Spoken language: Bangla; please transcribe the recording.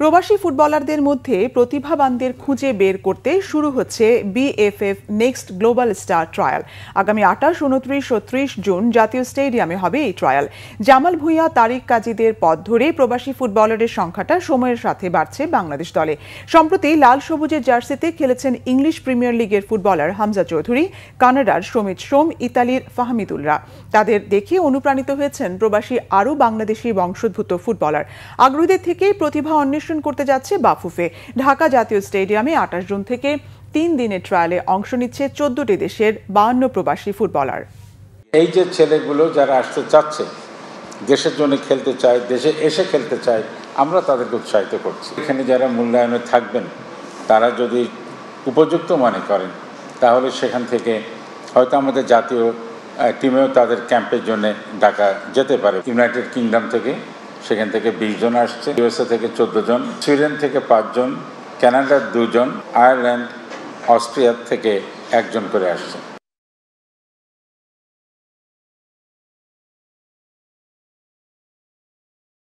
প্রবাসী ফুটবলারদের মধ্যে প্রতিভাবানদের খুঁজে বের করতে শুরু হচ্ছে BFF next global star trial. আগামী 28, 29 ও 30 জুন জাতীয় স্টেডিয়ামে হবে এই ট্রায়াল। জামাল ভুঁইয়া, তারিক কাজীদের পথ ধরে প্রবাসী ফুটবলারের সংখ্যাটা সময়ের সাথে বাড়ছে বাংলাদেশ দলে। সম্প্রতি লাল সবুজের জার্সিতে খেলেছেন ইংলিশ প্রিমিয়ার লিগের ফুটবলার হামজা চৌধুরী, কানাডার সমিত সোম, ইতালির ফাহমিদুলরা। তাদের দেখে অনুপ্রাণিত হয়েছেন প্রবাসী আরও বাংলাদেশি বংশোদ্ভূত ফুটবলার। আগ্রহীদের থেকে প্রতিভা অন্বেষণ করতে যাচ্ছে বাফুফে। ঢাকা জাতীয় স্টেডিয়ামে 28 জুন থেকে 3 দিনের ট্রায়ালে অংশ নিচ্ছে 14টি দেশের 52 প্রবাসী ফুটবলার। এই যে ছেলেগুলো যারা আসতে চাচ্ছে, দেশের জন্য খেলতে চায়, দেশে এসে খেলতে চায়, আমরা তাদেরকে উৎসাহিত করছি। এখানে যারা মূল্যায়নে থাকবেন তারা যদি উপযুক্ত মনে করেন তাহলে সেখান থেকে হয়তো আমাদের জাতীয় টিমেও তাদের ক্যাম্পের জন্য ডাকা যেতে পারে। ইউনাইটেড কিংডম থেকে সেখান থেকে 20 জন আসছে, ইউএসএ থেকে 14 জন, সুইডেন থেকে 5 জন, কানাডার 2 জন, আয়ারল্যান্ড, অস্ট্রিয়া থেকে 1 জন করে আসছে।